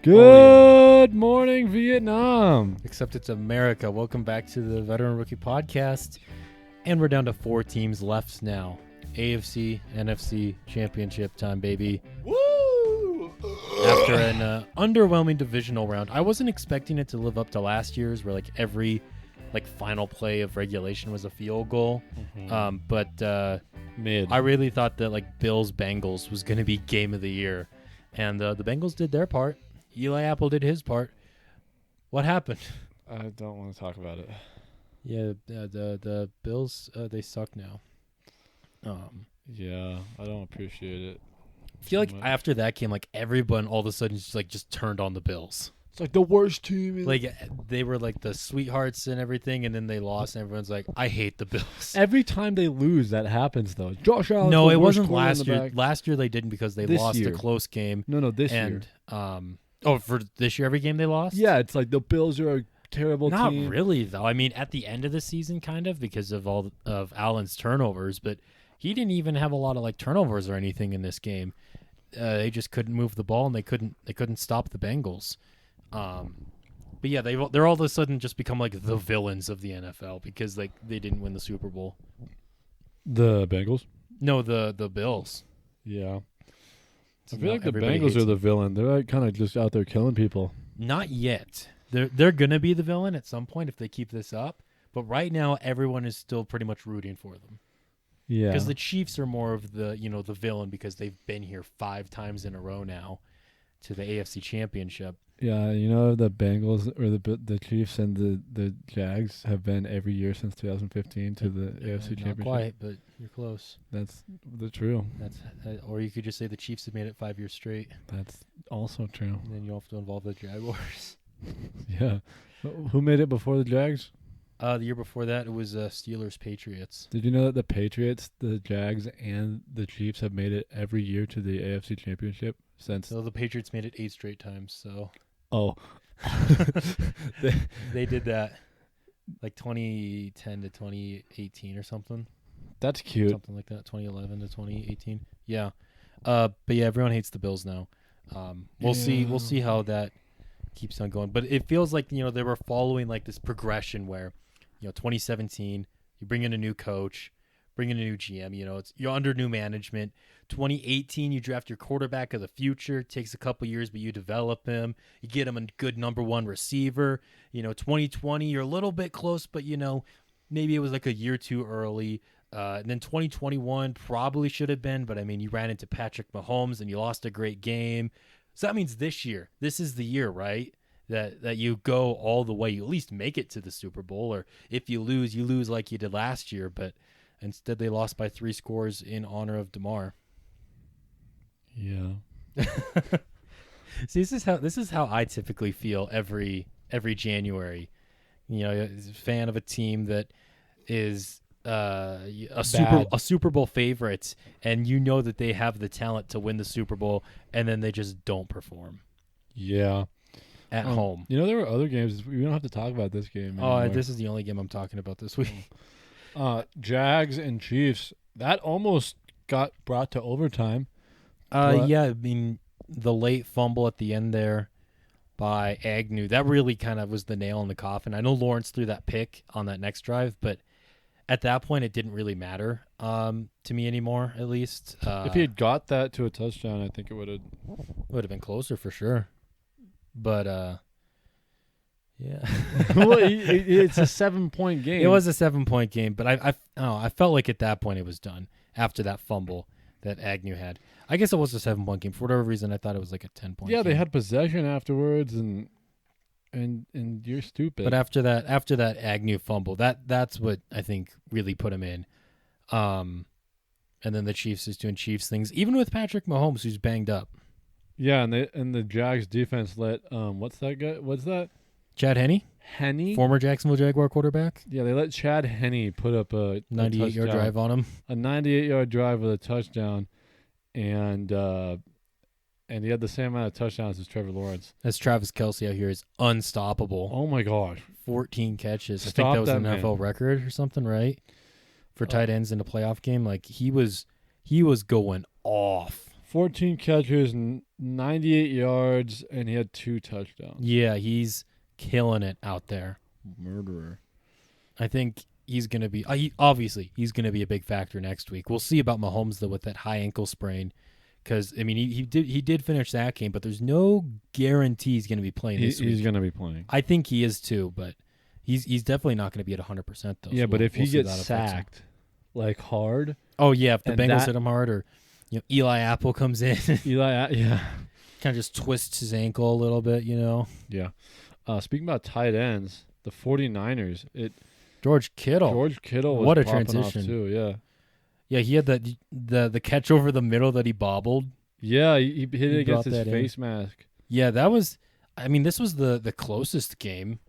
Good morning, Vietnam. Except it's America. Welcome back to the Veteran Rookie Podcast. And we're down to 4 teams left now. AFC, NFC, championship time, baby. Woo! After an underwhelming divisional round. I wasn't expecting it to live up to last year's where every final play of regulation was a field goal. But Mid. I really thought that Bills-Bengals was going to be game of the year. And the Bengals did their part. Eli Apple did his part. What happened? I don't want to talk about it. Yeah, the Bills, they suck now. Yeah, I don't appreciate it. I feel like after that game, everyone all of a sudden just turned on the Bills. It's the worst team. They were the sweethearts and everything, and then they lost, and everyone's like, I hate the Bills. Every time they lose, that happens, though. Josh Allen. No, it wasn't last year. Last year they didn't because they lost year. a close game. No, this year. For this year, every game they lost? Yeah, it's the Bills are a terrible Not team. Not really, though. I mean, at the end of the season, kind of, because of all of Allen's turnovers, but he didn't even have a lot of turnovers or anything in this game. They just couldn't move the ball, and they couldn't stop the Bengals. But yeah, they're all of a sudden just become the villains of the NFL because they didn't win the Super Bowl. The Bengals? No, the Bills. Yeah. So I feel the Bengals are the villain. They're kind of just out there killing people. Not yet. They're gonna be the villain at some point if they keep this up. But right now, everyone is still pretty much rooting for them. Yeah. Because the Chiefs are more of the the villain because they've been here 5 times in a row now to the AFC Championship. Yeah, the Bengals or the Chiefs and the Jags have been every year since 2015 to the AFC Championship. Not quite, but you're close. That's true. Or you could just say the Chiefs have made it 5 years straight. That's also true. And then you have to involve the Jaguars. Yeah. Who made it before the Jags? The year before that, it was Steelers-Patriots. Did you know that the Patriots, the Jags, and the Chiefs have made it every year to the AFC Championship since? So the Patriots made it 8 straight times, so... Oh. They did that 2010 to 2018 or something. That's cute. Something like that, 2011 to 2018. Yeah. But yeah, everyone hates the Bills now. We'll see how that keeps on going. But it feels like, they were following this progression where, 2017, you bring in a new coach, bring in a new GM, you're under new management. 2018, you draft your quarterback of the future. It takes a couple years, but you develop him. You get him a good number 1 receiver. 2020, you're a little bit close, but, maybe it was a year too early. And then 2021 probably should have been, but, you ran into Patrick Mahomes and you lost a great game. So that means this year, this is the year, right, that you go all the way. You at least make it to the Super Bowl, or if you lose like you did last year, but instead they lost by 3 scores in honor of DeMar. Yeah. See, this is how I typically feel every January. A fan of a team that is a Super Bowl favorite, and that they have the talent to win the Super Bowl, and then they just don't perform. Yeah. At home. There were other games. We don't have to talk about this game anymore. This is the only game I'm talking about this week. Jags and Chiefs. That almost got brought to overtime. Yeah, the late fumble at the end there by Agnew, that really kind of was the nail in the coffin. I know Lawrence threw that pick on that next drive, but at that point it didn't really matter to me anymore, at least. If he had got that to a touchdown, I think it would have been closer for sure. But yeah. Well, it's a 7-point game. It was a 7-point game, but I felt like at that point it was done after that fumble that Agnew had. I guess it was a 7-point game. For whatever reason, I thought it was a 10-point game. Yeah, they had possession afterwards, and you're stupid. But after that Agnew fumble, that's what I think really put him in. And then the Chiefs is doing Chiefs things, even with Patrick Mahomes, who's banged up. Yeah, and the Jags defense let what's that guy? What's that? Chad Henne, former Jacksonville Jaguar quarterback. Yeah, they let Chad Henne put up a 98-yard drive on him. A 98-yard drive with a touchdown, and he had the same amount of touchdowns as Trevor Lawrence. As Travis Kelce out here is unstoppable. Oh my gosh, 14 catches. I think that was an NFL record or something, right? For tight ends in a playoff game, he was going off. 14 catches, 98 yards, and he had 2 touchdowns. Yeah, he's killing it out there. Murderer. I think he's going to be he's going to be a big factor next week. We'll see about Mahomes though with that high ankle sprain, because I mean he did finish that game, but there's no guarantee he's going to be playing this week. He's going to be playing. I think he is too, but he's definitely not going to be at 100% though. Yeah, so but if he see gets that affects him. sacked like hard, oh yeah, if the and Bengals hit him hard, or Eli Apple comes in, yeah, kind of just twists his ankle a little bit, yeah. Speaking about tight ends, the 49ers, George Kittle was what a popping transition off too, yeah. Yeah, he had the catch over the middle that he bobbled. Yeah, he hit it against his brought that face mask. Yeah, that was. I mean, this was the closest game.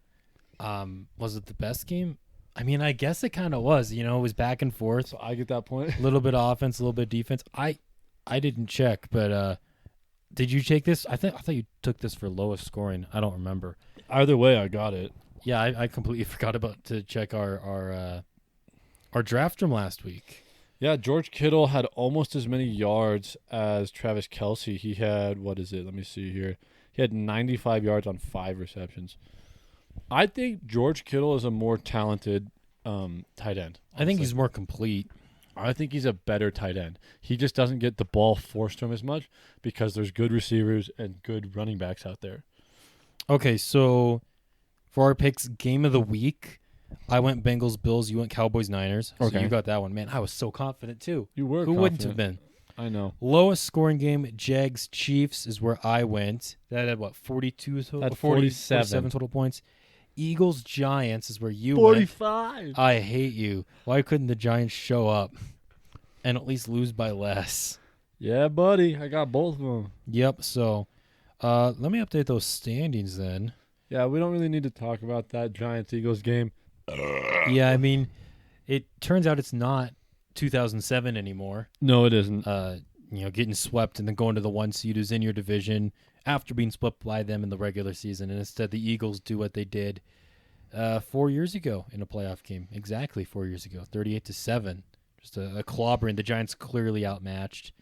Was it the best game? I mean, I guess it kind of was. It was back and forth. So I get that point. A little bit of offense, a little bit of defense. I didn't check, but did you take this? I thought you took this for lowest scoring. I don't remember. Either way, I got it. Yeah, I completely forgot to check our draft from last week. Yeah, George Kittle had almost as many yards as Travis Kelce. He had, what is it? Let me see here. He had 95 yards on 5 receptions. I think George Kittle is a more talented tight end. Honestly. I think he's more complete. I think he's a better tight end. He just doesn't get the ball forced to him as much because there's good receivers and good running backs out there. Okay, so for our picks, game of the week, I went Bengals, Bills. You went Cowboys, Niners. So Okay. you got that one. Man, I was so confident too. You were Who confident. wouldn't have been? I know. Lowest scoring game, Jags, Chiefs is where I went. That had what, 42 total? Had 47 total points. Eagles, Giants is where you went. 45. I hate you. Why couldn't the Giants show up and at least lose by less? Yeah, buddy. I got both of them. Yep, so let me update those standings then. Yeah, we don't really need to talk about that Giants-Eagles game. Yeah, I mean, it turns out it's not 2007 anymore. No, it isn't. Getting swept and then going to the 1 seed who's in your division after being swept by them in the regular season. And instead the Eagles do what they did 4 years ago in a playoff game. Exactly 4 years ago, 38-7. Just a clobbering. The Giants clearly outmatched.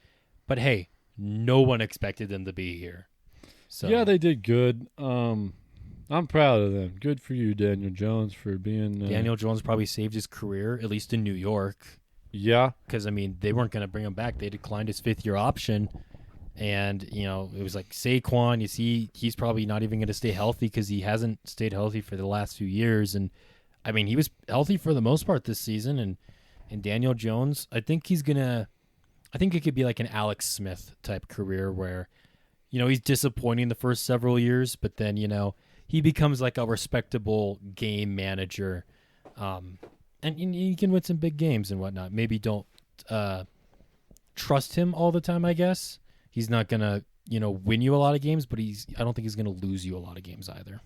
But hey, no one expected them to be here. So Yeah, they did good. I'm proud of them. Good for you, Daniel Jones, for being... Daniel Jones probably saved his career, at least in New York. Yeah. Because, I mean, they weren't going to bring him back. They declined his 5th-year option. And, it was like Saquon. You see, he's probably not even going to stay healthy because he hasn't stayed healthy for the last few years. And, I mean, he was healthy for the most part this season. And Daniel Jones, I think he's going to... I think it could be like an Alex Smith type career where, he's disappointing the first several years, but then, he becomes like a respectable game manager. And you can win some big games and whatnot. Maybe don't trust him all the time, I guess. He's not going to, win you a lot of games, but I don't think he's going to lose you a lot of games either.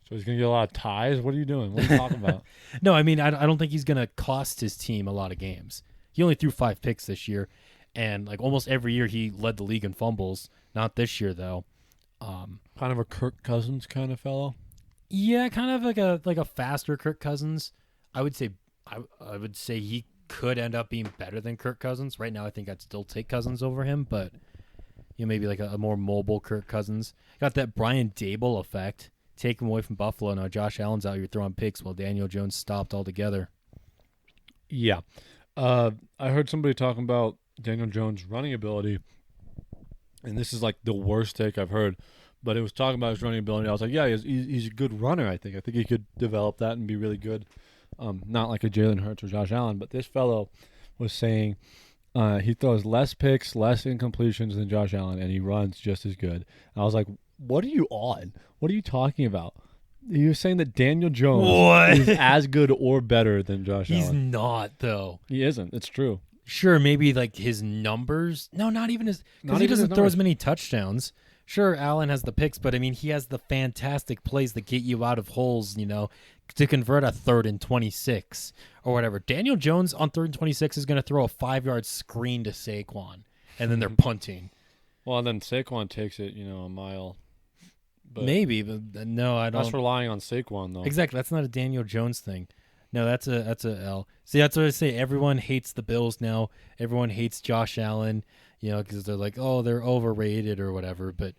So he's going to get a lot of ties? What are you doing? What are you talking about? No, I mean, I don't think he's going to cost his team a lot of games. He only threw 5 picks this year, and like almost every year he led the league in fumbles. Not this year, though. Kind of a Kirk Cousins kind of fellow? Yeah, kind of like a faster Kirk Cousins. I would say he could end up being better than Kirk Cousins. Right now, I think I'd still take Cousins over him, but maybe like a more mobile Kirk Cousins. Got that Brian Dable effect. Take him away from Buffalo. Now Josh Allen's out here throwing picks while Daniel Jones stopped altogether. Yeah. I heard somebody talking about Daniel Jones' running ability, and this is like the worst take I've heard, but it was talking about his running ability. I was like, yeah, he's a good runner, I think. I think he could develop that and be really good. Not like a Jalen Hurts or Josh Allen, but this fellow was saying he throws less picks, less incompletions than Josh Allen, and he runs just as good. And I was like, what are you on? What are you talking about? He was saying that Daniel Jones is as good or better than Josh Allen. He's not, though. He isn't. It's true. Sure, maybe like his numbers. No, not even his. Because he doesn't throw as many touchdowns. Sure, Allen has the picks, but I mean, he has the fantastic plays that get you out of holes, to convert a 3rd and 26 or whatever. Daniel Jones on 3rd and 26 is going to throw a 5-yard screen to Saquon, and then they're punting. Well, then Saquon takes it, a mile. But maybe, but no, I don't. That's relying on Saquon, though. Exactly. That's not a Daniel Jones thing. No, that's a L. See, that's what I say. Everyone hates the Bills now. Everyone hates Josh Allen. because they're like, oh, they're overrated or whatever. But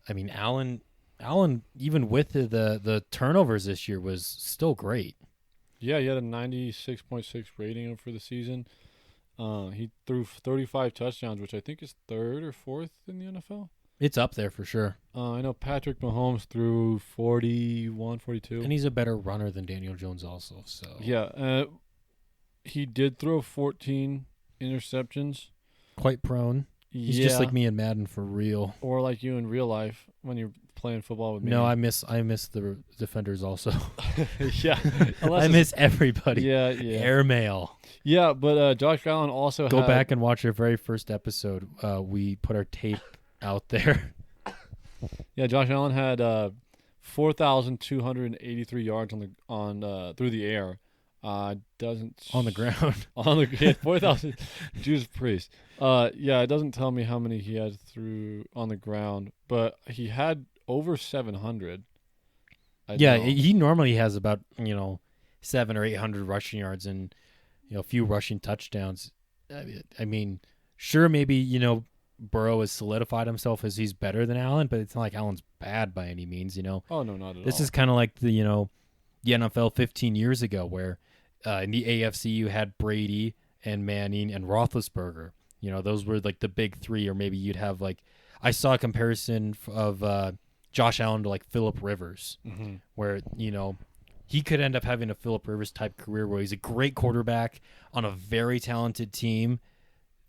I mean, Allen, even with the turnovers this year, was still great. Yeah, he had a 96.6 rating for the season. He threw 35 touchdowns, which I think is third or fourth in the NFL. It's up there for sure. I know Patrick Mahomes threw 41, 42. And he's a better runner than Daniel Jones also. So Yeah, he did throw 14 interceptions. quite prone. He's just like me in Madden for real. Or like you in real life when you're playing football with me. No, I miss the defenders also. Yeah. I miss everybody. Yeah. Airmail. Yeah, but Josh Allen also Go back and watch our very first episode. We put our tape out there. Yeah, Josh Allen had 4,283 yards on through the air. Doesn't On the ground. on the 4,000 Judas Priest. Yeah, it doesn't tell me how many he had through on the ground, but he had over 700. He normally has about 700 or 800 rushing yards and a few rushing touchdowns. I mean, sure, maybe Burrow has solidified himself as he's better than Allen, but it's not like Allen's bad by any means. Oh no, not at all. This is kind of like the NFL 15 years ago, where in the AFC you had Brady and Manning and Roethlisberger. Those were like the big three, or maybe you'd have like I saw a comparison of Josh Allen to like Phillip Rivers, where he could end up having a Phillip Rivers type career where he's a great quarterback on a very talented team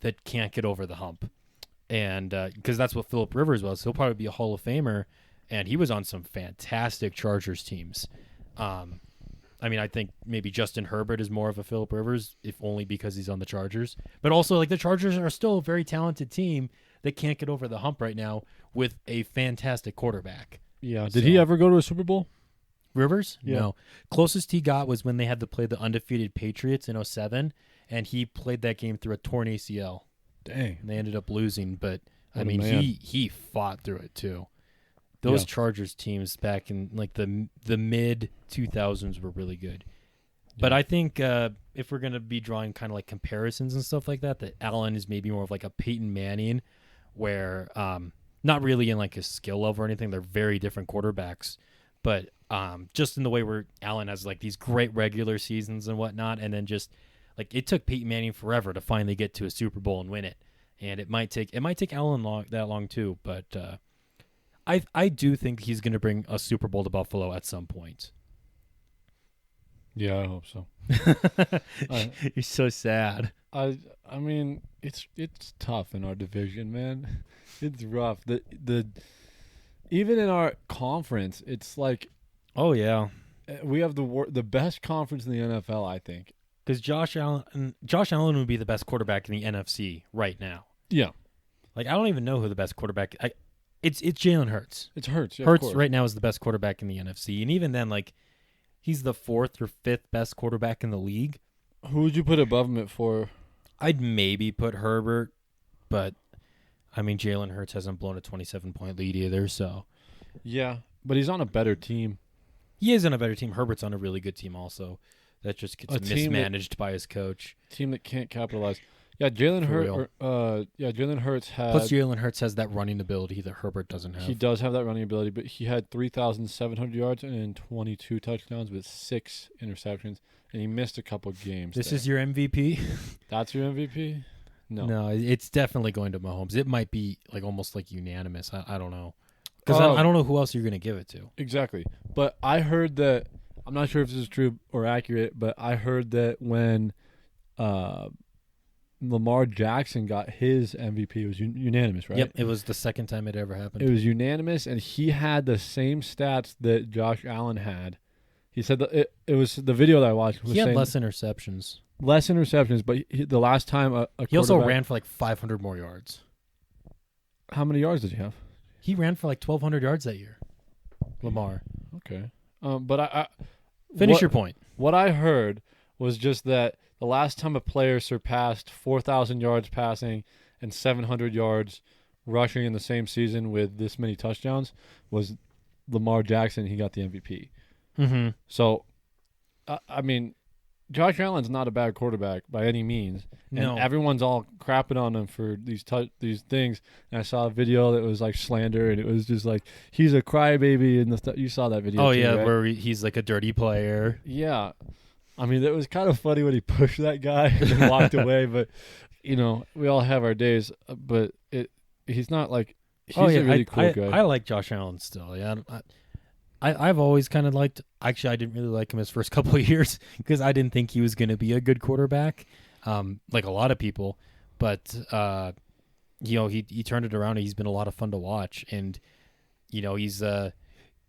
that can't get over the hump. And because that's what Phillip Rivers was. He'll probably be a Hall of Famer, and he was on some fantastic Chargers teams. I think maybe Justin Herbert is more of a Phillip Rivers, if only because he's on the Chargers. But also, like, the Chargers are still a very talented team that can't get over the hump right now with a fantastic quarterback. Yeah. Did he ever go to a Super Bowl? Rivers? Yeah. No. Closest he got was when they had to play the undefeated Patriots in 2007, and he played that game through a torn ACL. Dang. And they ended up losing, but What a man. he fought through it too. Those Chargers teams back in like the mid 2000s were really good. But I think if we're gonna be drawing kind of like comparisons and stuff like that Allen is maybe more of like a Peyton Manning, where not really in like his skill level or anything. They're very different quarterbacks, but just in the way where Allen has like these great regular seasons and whatnot, and then just like it took Peyton Manning forever to finally get to a Super Bowl and win it, and it might take Allen that long too. But I do think he's going to bring a Super Bowl to Buffalo at some point. Yeah, I hope so. You're so sad. I mean, it's tough in our division, man. It's rough. The even in our conference, it's like, oh yeah, we have the best conference in the NFL, I think. Because Josh Allen would be the best quarterback in the NFC right now. Yeah, like I don't even know who the best quarterback. It's Jalen Hurts. It's Hurts. Yeah, Hurts right now is the best quarterback in the NFC, and even then, like he's the fourth or fifth best quarterback in the league. Who would you put above him at for? I'd maybe put Herbert, but I mean Jalen Hurts hasn't blown a 27-point lead either, so yeah, but he's on a better team. He is on a better team. Herbert's on a really good team also. That just gets mismanaged by his coach. Team that can't capitalize. Yeah, Jalen Hurts has. Plus, Jalen Hurts has that running ability that Herbert doesn't have. He does have that running ability, but he had 3,700 yards and 22 touchdowns with 6 interceptions, and he missed a couple games. This is your MVP? That's your MVP? No, it's definitely going to Mahomes. It might be like almost like unanimous. I don't know. Because I don't know who else you're going to give it to. Exactly. But I heard that, I'm not sure if this is true or accurate, but I heard that when Lamar Jackson got his MVP, it was unanimous, right? Yep, it was the second time it ever happened. It was unanimous, and he had the same stats that Josh Allen had. He said that it was the video that I watched. He had less interceptions. Less interceptions, but the last time he also ran for like 500 more yards. How many yards did he have? He ran for like 1,200 yards that year. Lamar. Okay. But I finish your point. What I heard was just that the last time a player surpassed 4,000 yards passing and 700 yards rushing in the same season with this many touchdowns was Lamar Jackson. He got the MVP. Mm-hmm. So, I mean, Josh Allen's not a bad quarterback by any means, and No. everyone's all crapping on him for these things. And I saw a video that was like slander, and it was just like he's a crybaby and the stuff. You saw that video? Oh too, yeah, right? where he's like a dirty player. Yeah, I mean it was kind of funny when he pushed that guy and walked away. But we all have our days. But he's not like he's a really cool guy. I like Josh Allen still. Yeah, I've always kind of liked. Actually, I didn't really like him his first couple of years because I didn't think he was going to be a good quarterback, like a lot of people. But he turned it around. And he's been a lot of fun to watch, and he's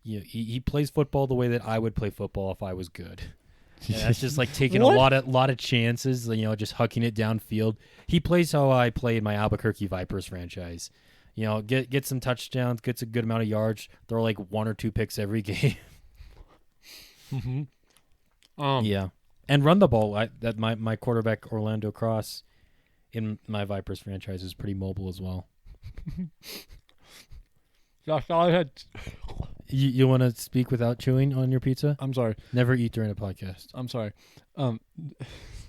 he plays football the way that I would play football if I was good. And that's just like taking a lot of chances. Just hucking it downfield. He plays how I play in my Albuquerque Vipers franchise. Get some touchdowns, gets a good amount of yards, throw like 1 or 2 picks every game. Yeah, and run the ball. My quarterback Orlando Cross in my Vipers franchise is pretty mobile as well. Josh Allen had. You want to speak without chewing on your pizza? I'm sorry. Never eat during a podcast. I'm sorry. No,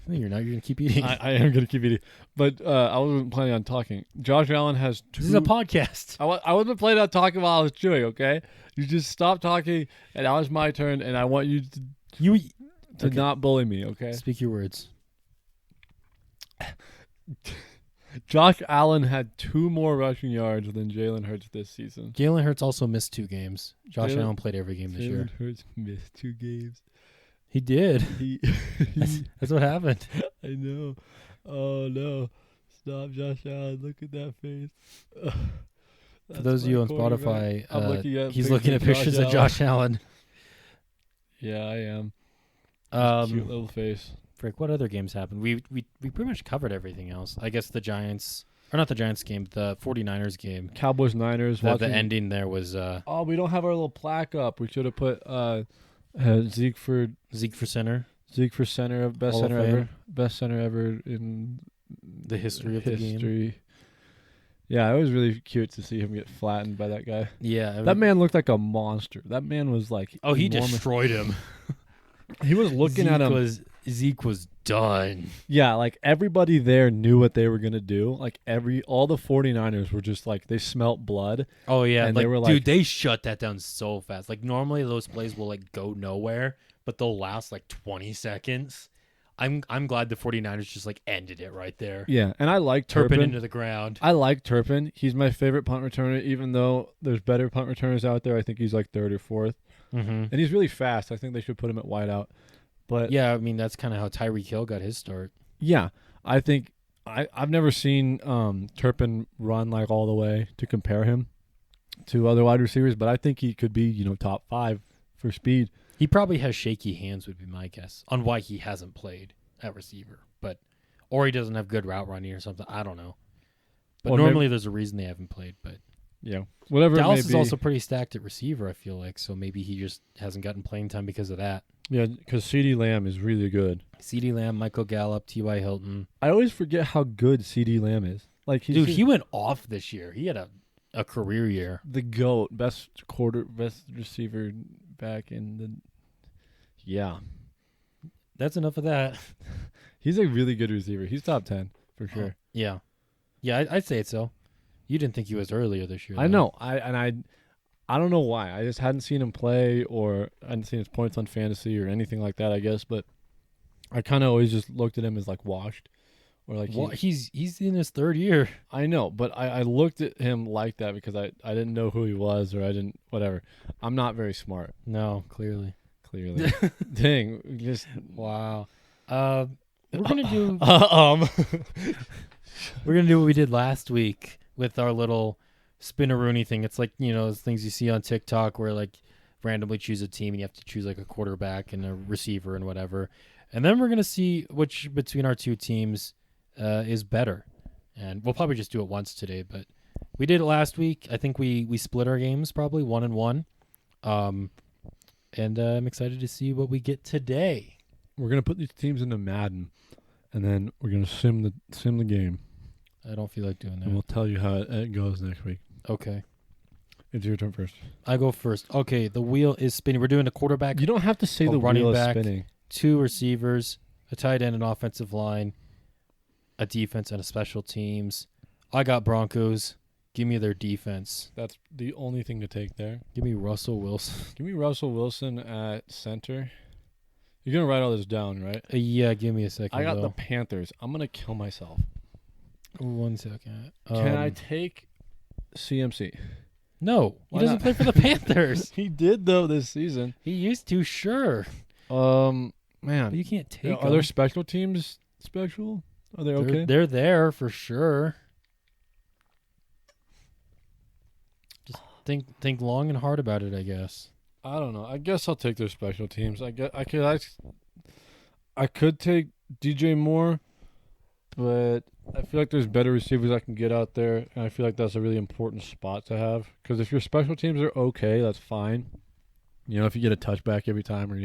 you're not. You're gonna keep eating. I am gonna keep eating, but I wasn't planning on talking. Josh Allen has 2. This is a podcast. I wasn't planning on talking while I was chewing. Okay, you just stop talking, and now it's my turn, and I want you to not bully me. Okay. Speak your words. Josh Allen had 2 more rushing yards than Jalen Hurts this season. Jalen Hurts also missed 2 games. Josh Allen played every game this year. Jalen Hurts missed 2 games. He did. That's what happened. I know. Oh no! Stop, Josh Allen. Look at that face. For those of you on Spotify, he's looking at pictures of Josh Allen. Yeah, I am. Cute little face. Frick, what other games happened? We pretty much covered everything else. I guess the Giants, or not the Giants game, the 49ers game. Cowboys, Niners. The ending there was... oh, we don't have our little plaque up. We should have put Zeke for center. Zeke for center, best center ever. Best center ever in the history of the game. Yeah, it was really cute to see him get flattened by that guy. Yeah. That man looked like a monster. That man was like... Oh, he destroyed him. He was looking at him. Zeke was done. Yeah, like everybody there knew what they were going to do. Like all the 49ers were just like, they smelt blood. Oh, yeah. And like, they were like, dude, they shut that down so fast. Like normally those plays will like go nowhere, but they'll last like 20 seconds. I'm glad the 49ers just like ended it right there. Yeah, and I like Turpin into the ground. I like Turpin. He's my favorite punt returner, even though there's better punt returners out there. I think he's like 3rd or 4th. Mm-hmm. And he's really fast. I think they should put him at wideout. But yeah, I mean, that's kind of how Tyreek Hill got his start. Yeah, I think I've never seen Turpin run like all the way to compare him to other wide receivers, but I think he could be, top 5 for speed. He probably has shaky hands would be my guess on why he hasn't played at receiver, or he doesn't have good route running or something. I don't know. But normally there's a reason they haven't played, but yeah, whatever. Dallas is also pretty stacked at receiver, I feel like, so maybe he just hasn't gotten playing time because of that. Yeah, because CeeDee Lamb is really good. CeeDee Lamb, Michael Gallup, T.Y. Hilton. I always forget how good CeeDee Lamb is. Like he went off this year. He had a career year. The GOAT, best receiver back in the... Yeah. That's enough of that. He's a really good receiver. He's top 10 for sure. Yeah. Yeah, I'd say it so. You didn't think he was earlier this year. I know. I don't know why. I just hadn't seen him play, or I hadn't seen his points on fantasy or anything like that, I guess. But I kind of always just looked at him as like washed, or like he's in his 3rd year. I know, but I looked at him like that because I didn't know who he was, or I didn't whatever. I'm not very smart. No, clearly. Dang, just wow. We're gonna do. We're gonna do what we did last week with our little spin-a-rooney thing. It's like, those things you see on TikTok where like randomly choose a team and you have to choose like a quarterback and a receiver and whatever. And then we're going to see which between our 2 teams is better. And we'll probably just do it once today, but we did it last week. I think we split our games probably 1-1. And I'm excited to see what we get today. We're going to put these teams into Madden, and then we're going to sim the game. I don't feel like doing that. And we'll tell you how it goes next week. Okay. It's your turn first. I go first. Okay, the wheel is spinning. We're doing a quarterback. You don't have to say the running wheel back, is spinning. 2 receivers, a tight end, an offensive line, a defense, and a special teams. I got Broncos. Give me their defense. That's the only thing to take there. Give me Russell Wilson. Give me Russell Wilson at center. You're going to write all this down, right? Yeah, give me a second. I got though. the Panthers. I'm going to kill myself. 1 second. Can I take CMC? No, he Why doesn't not? play for the Panthers. He did, though, this season. He used to, sure. Man. But you can't take Are him. their special teams special? Are they okay? They're there for sure. Just think long and hard about it, I guess. I don't know. I guess I'll take their special teams. I could take DJ Moore, but I feel like there's better receivers I can get out there, and I feel like that's a really important spot to have. Because if your special teams are okay, that's fine. You know, if you get a touchback every time, or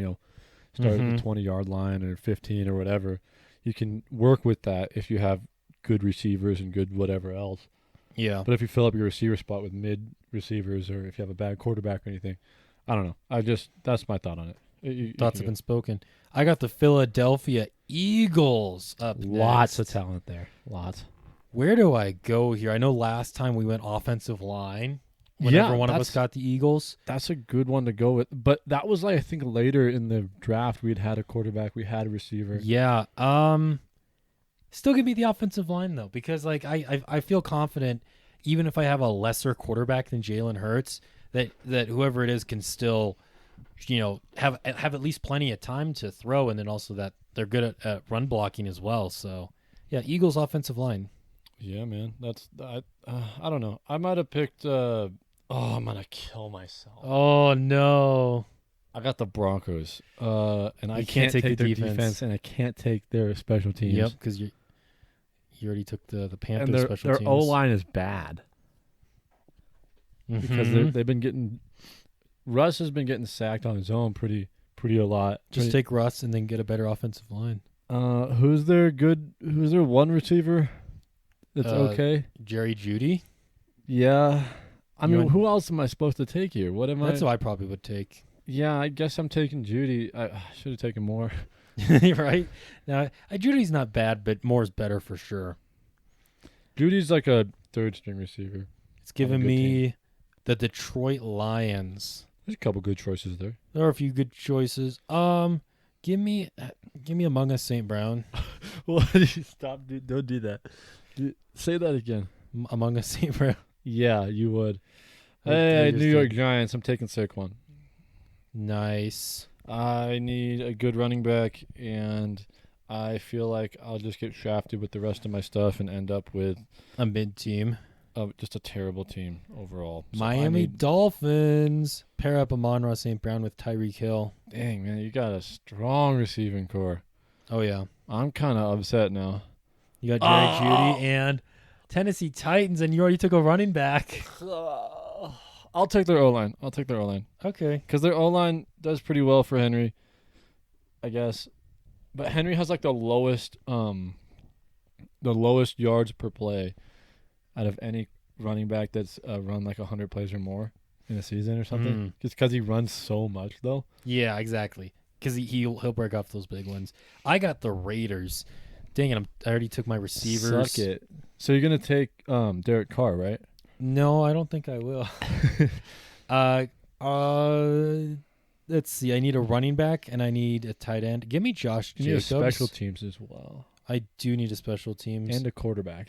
start at the 20-yard line or 15 or whatever, you can work with that if you have good receivers and good whatever else. Yeah. But if you fill up your receiver spot with mid receivers, or if you have a bad quarterback or anything, I don't know. That's my thought on it. Thoughts have been spoken. I got the Philadelphia Eagles up Lots next. of talent there. Lots. Where do I go here? I know last time we went offensive line. Whenever one of us got the Eagles. That's a good one to go with. But that was I think later in the draft we'd had a quarterback, we had a receiver. Yeah. Still give me the offensive line though, because I feel confident even if I have a lesser quarterback than Jalen Hurts, that whoever it is can still, have at least plenty of time to throw, and then also that they're good at run blocking as well. So, yeah, Eagles offensive line. Yeah, man. I don't know. I might have picked. I'm gonna kill myself. Oh no! I got the Broncos. And I You can't take the their defense, and I can't take their special teams. Yep, because you already took the Panthers and special their teams. O line is bad because they've been getting. Russ has been getting sacked on his own pretty a lot. Just take Russ and then get a better offensive line. Who's their one receiver that's okay? Jerry Jeudy. Yeah. I mean, who else am I supposed to take here? That's who I probably would take. Yeah, I guess I'm taking Judy. I should have taken more. Right? Now, Judy's not bad, but Moore's better for sure. Judy's like a third string receiver. It's giving me the Detroit Lions. There's a couple good choices there. There are a few good choices. Give me Among Us St. Brown. Stop, dude. Don't do that. Say that again. Among Us St. Brown. Yeah, you would. I Hey, just New York did. Giants. I'm taking Saquon. Nice. I need a good running back, and I feel like I'll just get shafted with the rest of my stuff and end up with A mid team. just a terrible team overall. So Miami Dolphins. Pair up Amon-Ra St. Brown with Tyreek Hill. Dang, man, you got a strong receiving core. Oh, yeah. I'm kind of upset now. You got Jerry Jeudy and Tennessee Titans, and you already took a running back. I'll take their O-line. Okay. Because their O-line does pretty well for Henry, I guess. But Henry has like the lowest yards per play out of any running back that's run like 100 plays or more in a season or something. Just because he runs so much, though. Yeah, exactly. Because he'll break off those big ones. I got the Raiders. Dang it! I already took my receivers. Suck it. So you're gonna take Derek Carr, right? No, I don't think I will. Let's see. I need a running back and I need a tight end. Give me Josh You need Jacobs. special teams as well, I do need a special teams. and a quarterback.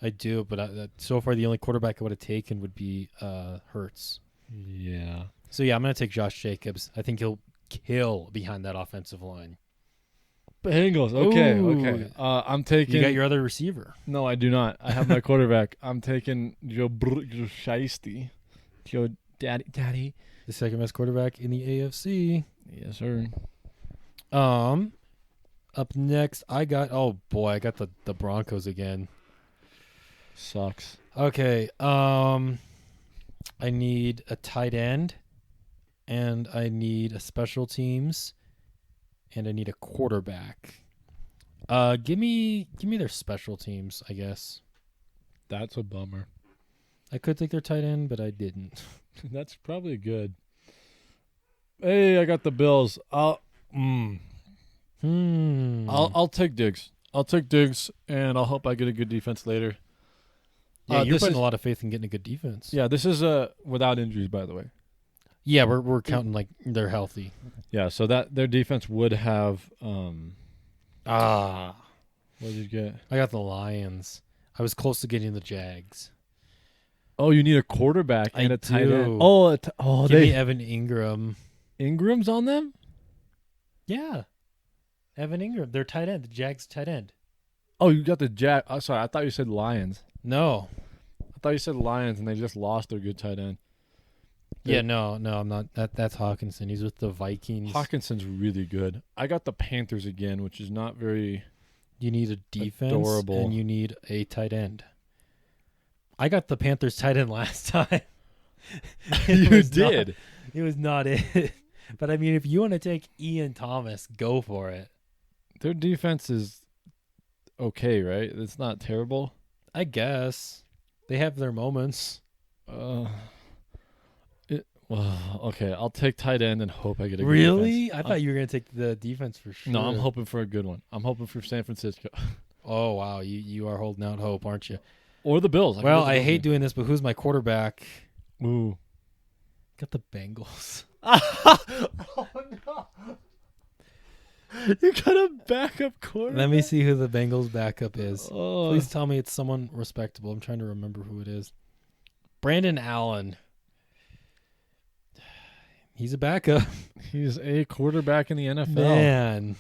I do, but so far the only quarterback I would have taken would be Hurts. Yeah. So yeah, I'm gonna take Josh Jacobs. I think he'll kill behind that offensive line. Bengals. Okay. Ooh. I'm taking. You got your other receiver. No, I do not. I have my quarterback. I'm taking Joe Shiesty. Joe Daddy. The second best quarterback in the AFC. Yes, sir. Up next, I got the Broncos again. Sucks. Okay. I need a tight end, and I need a special teams, and I need a quarterback. Give me their special teams, I guess. That's a bummer. I could take their tight end, but I didn't. That's probably good. Hey, I got the Bills. I'll take Diggs. I'll take Diggs, and I'll hope I get a good defense later. Yeah, you're this putting is- a lot of faith in getting a good defense. Yeah, this is without injuries, by the way. Yeah, we're counting like they're healthy. Yeah, so that their defense would have. Ah, What did you get? I got the Lions. I was close to getting the Jags. Oh, you need a quarterback I and a tight do. end. Oh, Give me they Evan Ingram. Ingram's on them. Yeah, Evan Ingram. They're tight end. The Jags tight end. Oh, you got the Jag. Oh, sorry, I thought you said Lions. No. I thought you said Lions, and they just lost their good tight end. Yeah, no, I'm not. That's Hawkinson. He's with the Vikings. Hawkinson's really good. I got the Panthers again, which is not very. You need a defense, Adorable. and you need a tight end. I got the Panthers tight end last time. You did. It was not it. But I mean, if you want to take Ian Thomas, go for it. Their defense is okay, right? It's not terrible. I guess they have their moments. Well, okay. I'll take tight end and hope I get a good Really? defense. I thought you were gonna take the defense for sure. No, I'm hoping for a good one. I'm hoping for San Francisco Oh wow, you are holding out hope, aren't you? or the Bills. Well, I hate doing this, but who's my quarterback? Ooh. Got the Bengals. Oh no! You got a backup quarterback. Let me see who the Bengals backup is. Oh, Please tell me it's someone respectable. I'm trying to remember who it is. Brandon Allen. He's a backup. he's a quarterback in the NFL. Man,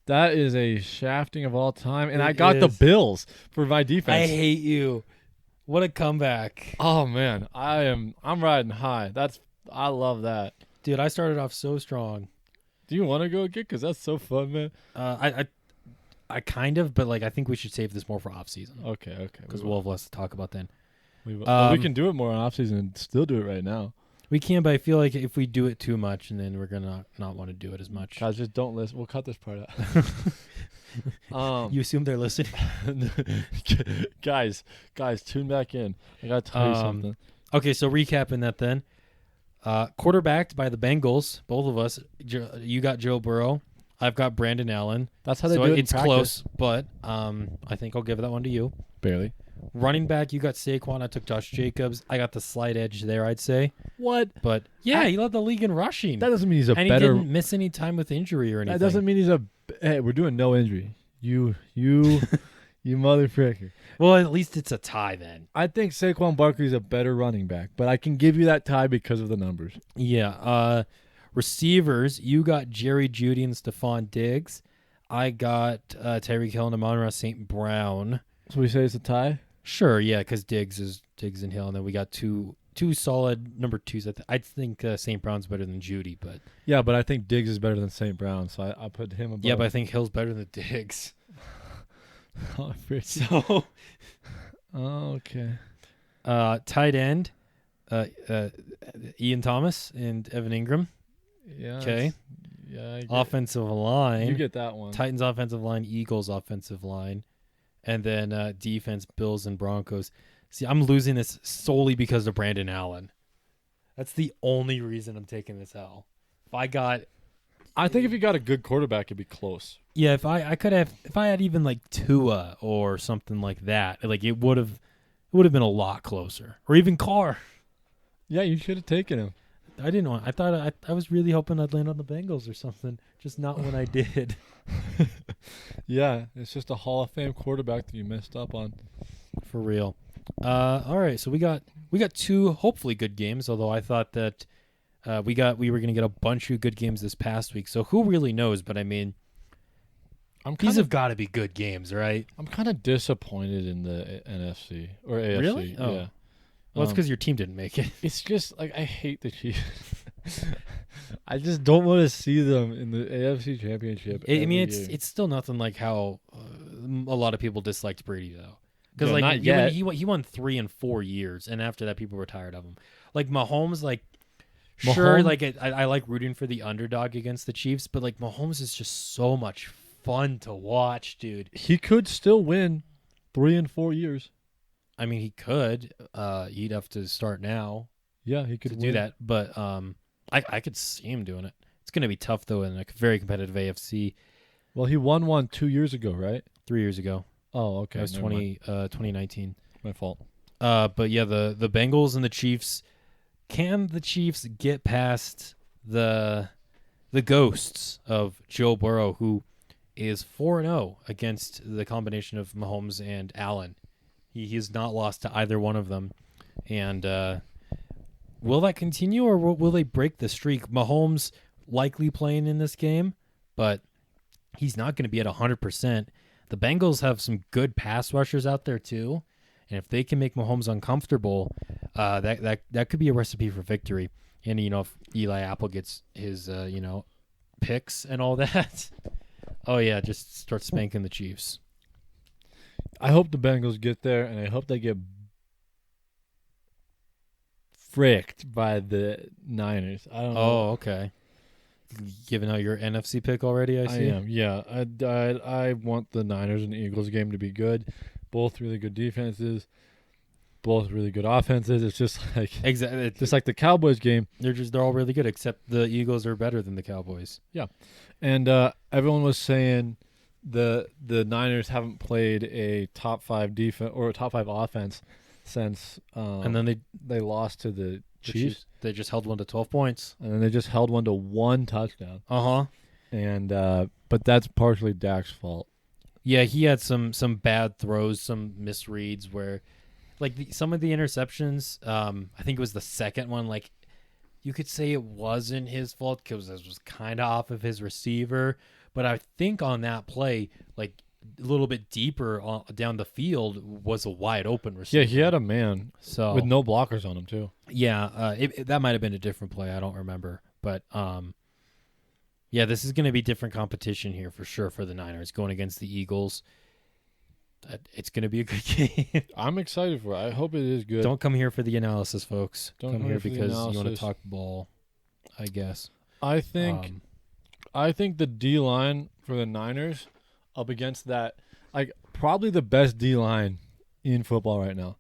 That is a shafting of all time. And It I got the is. Bills for my I defense. hate you. What a comeback. Oh man, I'm riding high. I love that. Dude, I started off so strong. Do you want to go again? Because that's so fun, man. I kind of, but like I think we should save this more for off season Okay. because we'll have less to talk about then. We Um, can do it more on off season and still do it right now. We can, but I feel like if we do it too much, and then we're gonna not want to do it as much. Guys, just don't listen. We'll cut this part out. You assume they're listening. guys, tune back in. I gotta tell you something. Okay, so recapping that then. Quarterbacked by the Bengals, both of us. You got Joe Burrow. I've got Brandon Allen. That's how they So do it. it's in practice. close, but I think I'll give that one to you. Barely. Running back, you got Saquon. I took Josh Jacobs. I got the slight edge there, I'd say. What? But yeah, he led the league in rushing. That doesn't mean he's a and better. he didn't miss any time with injury or anything. That doesn't mean he's a. Hey, we're doing no injury. You, you motherfricker. Well, at least it's a tie then. I think Saquon Barkley's a better running back, but I can give you that tie because of the numbers. Yeah. Receivers, you got Jerry Jeudy and Stephon Diggs. I got Tyreek Hill and Amon-Ra St. Brown. So we say it's a tie? Sure, yeah, because Diggs and Hill, and then we got two solid number twos. I think St. Brown's better than Jeudy, but Yeah, but I think Diggs is better than St. Brown, so I put him above. yeah, but I think Hill's better than Diggs. So, okay. Tight end, Ian Thomas and Evan Ingram. Yeah. Okay. Yeah. Offensive line, You get that one. Titans offensive line, Eagles offensive line, and then defense, Bills and Broncos. See, I'm losing this solely because of Brandon Allen. That's the only reason I'm taking this L. I think if you got a good quarterback, it'd be close. Yeah, if I had even like Tua or something like that, like it would have been a lot closer. Or even Carr. Yeah, you should have taken him. I didn't want. I thought I was really hoping I'd land on the Bengals or something. Just not when I did. Yeah, it's just a Hall of Fame quarterback that you messed up on. For real. All right, so we got two hopefully good games. Although I thought that we were gonna get a bunch of good games this past week. So who really knows? But I mean, these have got to be good games, right? I'm kind of disappointed in the NFC or AFC. Really? Oh. Yeah. Well, it's because your team didn't make it. It's just like I hate the Chiefs. I just don't want to see them in the AFC Championship. I mean, every year. it's still nothing like how a lot of people disliked Brady though, because No, like not yet. he won 3 and 4 years, and after that, people were tired of him. Like Mahomes, sure, Mahomes- like I like rooting for the underdog against the Chiefs, but like Mahomes is just so much fun to watch, dude. He could still win 3 and 4 years. I mean, he could. He'd have to start now Yeah, he could to win. do that, but I could see him doing it. It's going to be tough though in a very competitive AFC. Well, he won one 2 years ago, right? 3 years ago. Oh, okay. That was Never mind. 2019. My fault. But yeah, the Bengals and the Chiefs. Can the Chiefs get past the ghosts of Joe Burrow, who is 4-0 against the combination of Mahomes and Allen? He has not lost to either one of them. And will that continue, or will they break the streak? Mahomes likely playing in this game, but he's not going to be at 100%. The Bengals have some good pass rushers out there too, and if they can make Mahomes uncomfortable, that could be a recipe for victory. And if Eli Apple gets his picks and all that, oh yeah, just start spanking the Chiefs. I hope the Bengals get there, and I hope they get fricked by the Niners. I don't know. Oh, okay. Giving out your NFC pick already, I I see. am. Yeah, I want the Niners and Eagles game to be good. Both really good defenses, both really good offenses. It's just like Exactly. just like the Cowboys game. They're all really good, except the Eagles are better than the Cowboys. And everyone was saying the Niners haven't played a top 5 defense or a top 5 offense since And then they lost to the Chiefs, they just held one to 12 points. and then they just held one to 1 touchdown. Uh-huh. And but that's partially Dak's fault. Yeah, he had some bad throws, some misreads where, like some of the interceptions. I think it was the second one. Like, you could say it wasn't his fault because it was kind of off of his receiver. But I think on that play, like a little bit deeper down the field, was a wide open receiver. Yeah, he had a man so with no blockers on him too. yeah, that might have been a different play. I don't remember, but yeah, this is going to be different competition here for sure for the Niners going against the Eagles. It's going to be a good game. I'm excited for it. I hope it is good. Don't come here for the analysis, folks. Don't come here for the because you want to analysis. talk ball, I guess. I think the D line for the Niners up against that, like probably the best D line in football right now.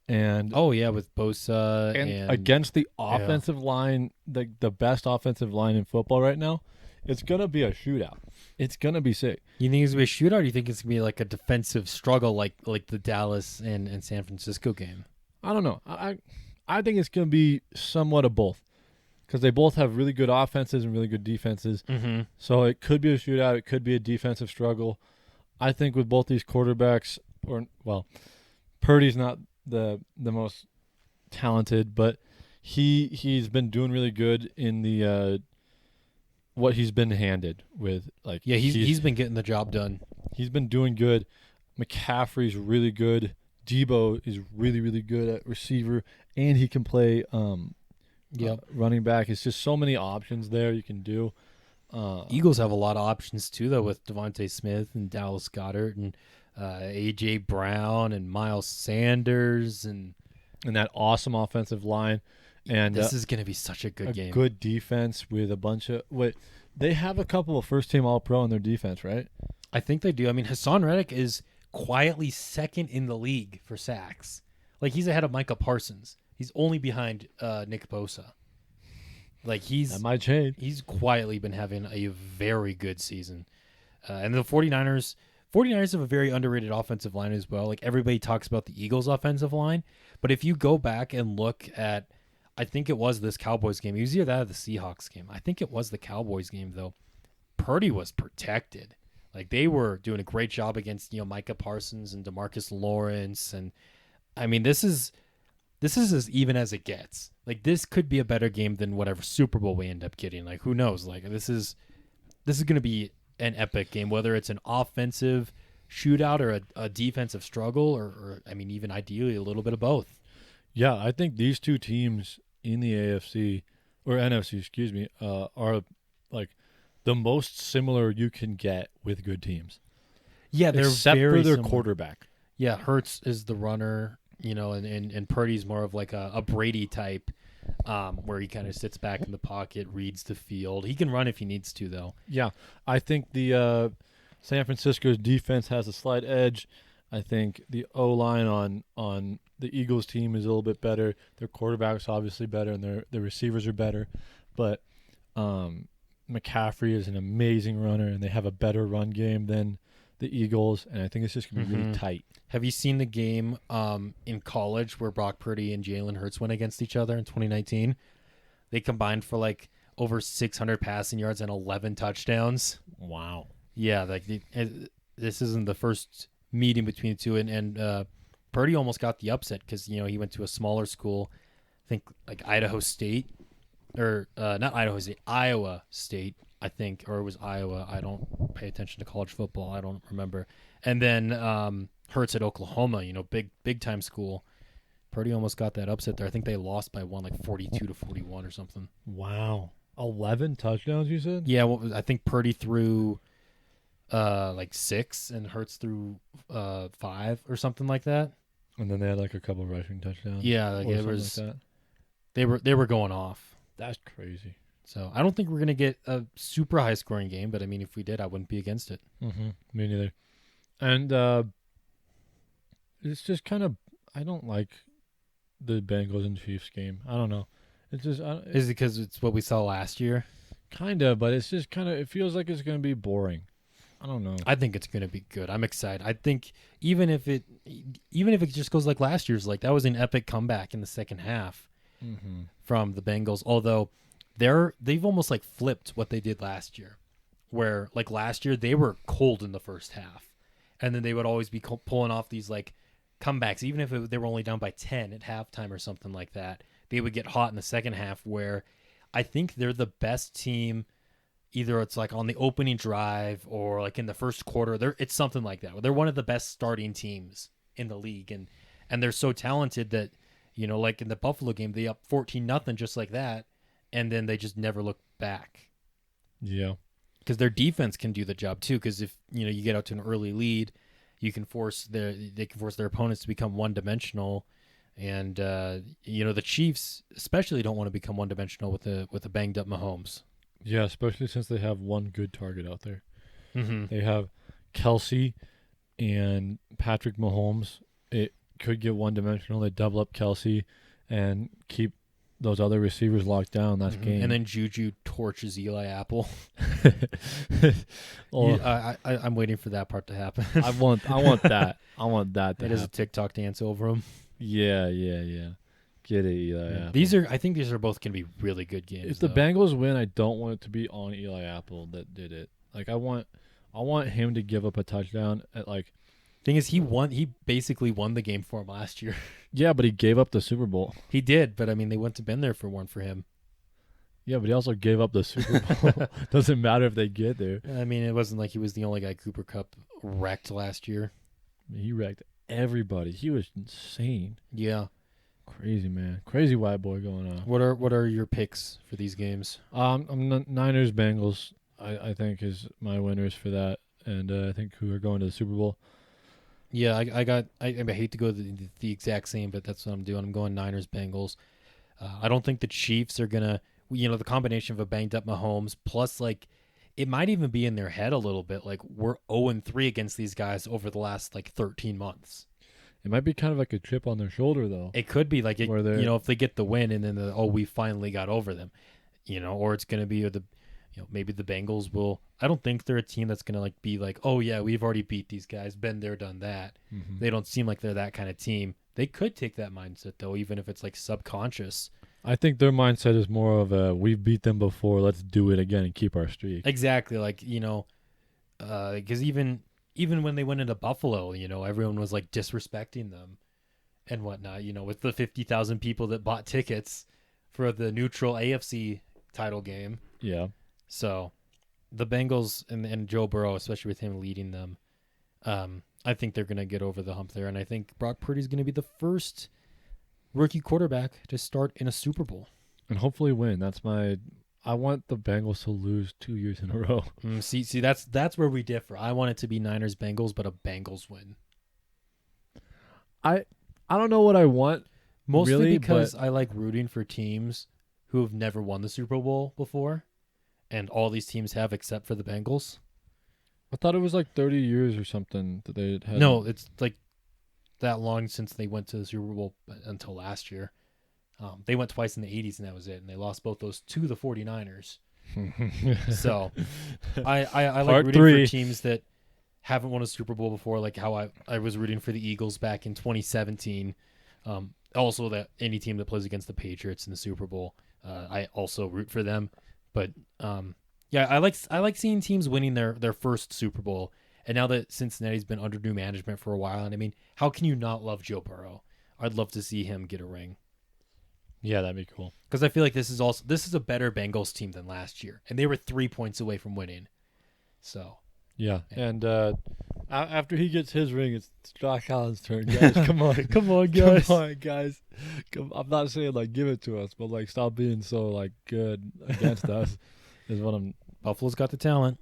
And Oh yeah, with Bosa and against the offensive line, the best offensive line in football right now, it's gonna be a shootout. It's gonna be sick. You think it's gonna be a shootout, or do you think it's gonna be like a defensive struggle, like the Dallas and San Francisco game? I don't know. I think it's gonna be somewhat of both, because they both have really good offenses and really good defenses. Mm-hmm. So it could be a shootout. It could be a defensive struggle. I think with both these quarterbacks, Purdy's not the most talented, but he's been doing really good in the what he's been handed with. Like Yeah, he's been getting the job done. he's been doing good. McCaffrey's really good. Debo is really, really good at receiver, and he can play running back. It's just so many options there you can do. Eagles have a lot of options too, though, with Devontae Smith and Dallas Goedert and A.J. Brown and Miles Sanders and that awesome offensive line. And this is going to be such a good game. Good defense with a bunch of they have a couple of first-team All-Pro in their defense, right? I think they do. I mean, Hassan Reddick is quietly second in the league for sacks. Like, he's ahead of Micah Parsons. He's only behind Nick Bosa. Like, That might change. he's quietly been having a very good season. And the 49ers have a very underrated offensive line as well. Like, everybody talks about the Eagles' offensive line, but if you go back and look at, I think it was this Cowboys game. It was either that or the Seahawks game. I think it was the Cowboys game, though. Purdy was protected. Like, they were doing a great job against, Micah Parsons and DeMarcus Lawrence. And, I mean, this is as even as it gets. Like, this could be a better game than whatever Super Bowl we end up getting. Like, who knows? Like, this is going to be an epic game, whether it's an offensive shootout or a defensive struggle, or I mean, even ideally a little bit of both. Yeah, I think these two teams in the AFC or NFC, excuse me, are like the most similar you can get with good teams. Yeah, they're except very for their similar. quarterback. Yeah, Hurts is the runner, and Purdy's more of like a Brady type, where he kind of sits back in the pocket, reads the field. He can run if he needs to, though. Yeah, I think the San Francisco's defense has a slight edge. I think the O-line on the Eagles team is a little bit better. Their quarterback's obviously better, and their receivers are better. But McCaffrey is an amazing runner, and they have a better run game than the Eagles, and I think it's just going to be really tight. Have you seen the game in college where Brock Purdy and Jalen Hurts went against each other in 2019? They combined for like over 600 passing yards and 11 touchdowns. Wow. Yeah, like this isn't the first meeting between the two, and Purdy almost got the upset because he went to a smaller school, I think like Idaho State, or not Idaho State, Iowa State, I think, or it was Iowa. I don't pay attention to college football. I don't remember. And then Hurts at Oklahoma, big time school. Purdy almost got that upset there. I think they lost by one, like 42-41 or something. Wow. 11 touchdowns, you said? Yeah, I think Purdy threw like 6 and Hurts threw 5 or something like that. And then they had like a couple rushing touchdowns. Yeah, like it was. Like that. They were going off. That's crazy. So I don't think we're gonna get a super high scoring game, but I mean, if we did, I wouldn't be against it. Mm-hmm. Me neither. And it's just kind of, I don't like the Bengals and Chiefs game. I don't know. It's just is it because it's what we saw last year? Kind of, but it's just kind of. It feels like it's gonna be boring. I don't know. I think it's gonna be good. I'm excited. I think even if it just goes like last year's, like that was an epic comeback in the second half from the Bengals. Although they've almost like flipped what they did last year, where like last year they were cold in the first half, and then they would always be pulling off these like comebacks, even if they were only down by 10 at halftime or something like that. They would get hot in the second half, where I think they're the best team. Either it's like on the opening drive or like in the first quarter. It's something like that. They're one of the best starting teams in the league, and they're so talented that like in the Buffalo game, they up 14-0 just like that, and then they just never look back. Yeah, because their defense can do the job too. Because if you get out to an early lead, they can force their opponents to become one dimensional. And the Chiefs especially don't want to become one dimensional with a banged up Mahomes. Yeah, especially since they have one good target out there. Mm-hmm. They have Kelsey and Patrick Mahomes. It could get one dimensional. They double up Kelsey and keep those other receivers locked down. That's game. And then Juju torches Eli Apple. Well, I'm waiting for that part to happen. I want that. I want that. That is a TikTok dance over him. Yeah. Get it, Eli Apple. I think these are both going to be really good games. If the Bengals win, I don't want it to be on Eli Apple that did it. Like I want him to give up a touchdown at like. Thing is, he basically won the game for him last year. Yeah, but he gave up the Super Bowl. He did, but I mean, they wouldn't have been there if it weren't for him. Yeah, but he also gave up the Super Bowl. Doesn't matter if they get there. I mean, it wasn't like he was the only guy Cooper Kupp wrecked last year. He wrecked everybody. He was insane. Yeah. Crazy, man. Crazy white boy going on. What are your picks for these games? I'm Niners Bengals. I think is my winners for that, and I think who are going to the Super Bowl. Yeah, I hate to go the exact same, but that's what I'm doing. I'm going Niners Bengals. I don't think the Chiefs are gonna. The combination of a banged up Mahomes plus like it might even be in their head a little bit. Like we're 0-3 against these guys over the last like 13 months. It might be kind of like a chip on their shoulder, though. It could be like, if they get the win and then we finally got over them, or it's going to be maybe the Bengals will. I don't think they're a team that's going to like be like, oh yeah, we've already beat these guys, been there, done that. Mm-hmm. They don't seem like they're that kind of team. They could take that mindset though, even if it's like subconscious. I think their mindset is more of a we've beat them before, let's do it again and keep our streak. Exactly, like because even when they went into Buffalo, everyone was like disrespecting them and whatnot, with the 50,000 people that bought tickets for the neutral AFC title game. Yeah. So the Bengals and Joe Burrow, especially with him leading them, I think they're going to get over the hump there. And I think Brock Purdy's going to be the first rookie quarterback to start in a Super Bowl. And hopefully win. I want the Bengals to lose 2 years in a row. See, that's where we differ. I want it to be Niners Bengals, but a Bengals win. I don't know what I want. Mostly really, because I like rooting for teams who have never won the Super Bowl before, and all these teams have except for the Bengals. I thought it was like 30 years or something that they had. No, it's like that long since they went to the Super Bowl until last year. They went twice in the 80s, and that was it. And they lost both those to the 49ers. So I like Part rooting 3. for teams that haven't won a Super Bowl before, like how I was rooting for the Eagles back in 2017. Also, that any team that plays against the Patriots in the Super Bowl, I also root for them. But yeah, I like seeing teams winning their first Super Bowl. And now that Cincinnati's been under new management for a while, and I mean, how can you not love Joe Burrow? I'd love to see him get a ring. Yeah, that'd be cool. Because I feel like this is a better Bengals team than last year, and they were 3 points away from winning. So Yeah, and after he gets his ring, it's Josh Allen's turn. Guys, come on, come on, guys. I'm not saying like give it to us, but like stop being so like good against us. Is what I'm. Buffalo's got the talent.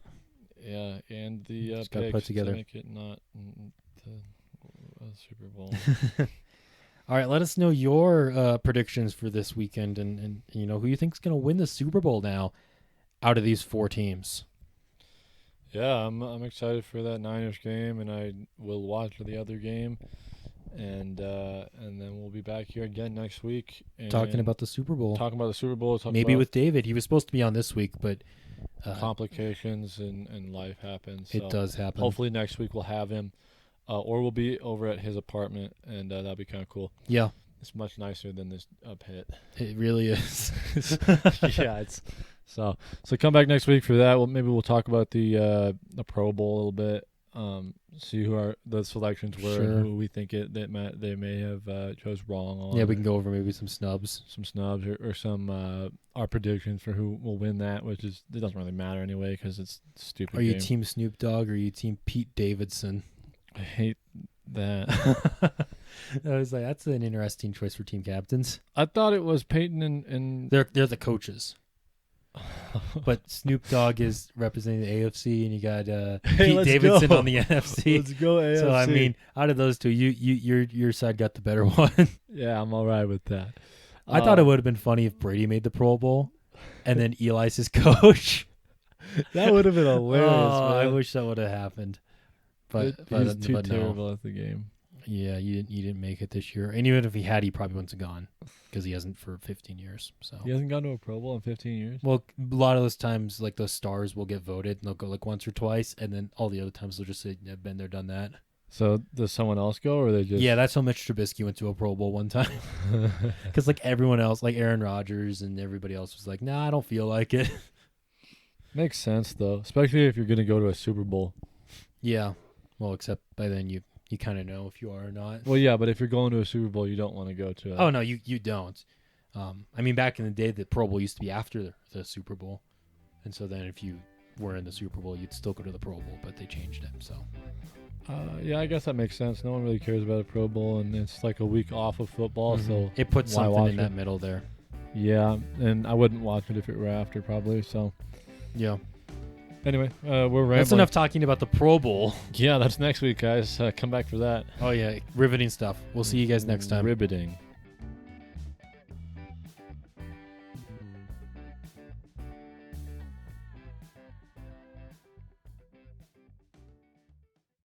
Yeah, and the Just gotta picks put together. to make it not a Super Bowl. All right, let us know your predictions for this weekend, and you know who you think's going to win the Super Bowl now out of these 4 teams. Yeah, I'm excited for that Niners game, and I will watch the other game, and then we'll be back here again next week and Talking about the Super Bowl. talking about the Super Bowl. Maybe with David. He was supposed to be on this week, but complications and life happens. it So does happen. hopefully next week we'll have him, or we'll be over at his apartment, and that'll be kind of cool. Yeah, It's much nicer than this pit. it really is. Yeah, it's so come back next week for that. Well, maybe we'll talk about the Pro Bowl a little bit. See who the selections were Sure. and who we think they may have chose wrong on. Yeah, we can go over maybe some snubs. some snubs or some our predictions for who will win that, which is it doesn't really matter anyway because it's a stupid. Are you game. Team Snoop Dogg or are you Team Pete Davidson? I hate that. I was like, that's an interesting choice for team captains. I thought it was Peyton and They're the coaches. But Snoop Dogg is representing the AFC, and you got Hey, Pete let's Davidson go. on the NFC. Let's go AFC. So I mean, out of those two, your side got the better one. Yeah, I'm all right with that. I thought it would have been funny if Brady made the Pro Bowl, and then Eli's his coach. That would have been hilarious. Oh, I man. wish that would have happened. But he's too no. terrible at the game. Yeah, you didn't make it this year. And even if he had, he probably wouldn't have gone because he hasn't for 15 years. So He hasn't gone to a Pro Bowl in 15 years. well, a lot of those times, like those stars will get voted, and they'll go like once or twice, and then all the other times they'll just say, "I've been there, done that." So does someone else go, or they just? Yeah, that's how Mitch Trubisky went to a Pro Bowl one time. Because like everyone else, like Aaron Rodgers and everybody else was like, "Nah, I don't feel like it." Makes sense though, especially if you're gonna go to a Super Bowl. Yeah, well, except by then you kind of know if you are or not. Well, yeah, but if you're going to a Super Bowl, you don't want to go to. Oh no, you don't. I mean, back in the day, the Pro Bowl used to be after the Super Bowl, and so then if you were in the Super Bowl, you'd still go to the Pro Bowl, but they changed it. So Yeah, I guess that makes sense. No one really cares about a Pro Bowl, and it's like a week off of football, so it puts why something watch in it? that middle there. Yeah, and I wouldn't watch it if it were after, probably. So Yeah, anyway, we're rambling. that's enough talking about the Pro Bowl. Yeah, that's next week, guys. Come back for that. Oh yeah, riveting stuff. We'll see you guys next time. Riveting.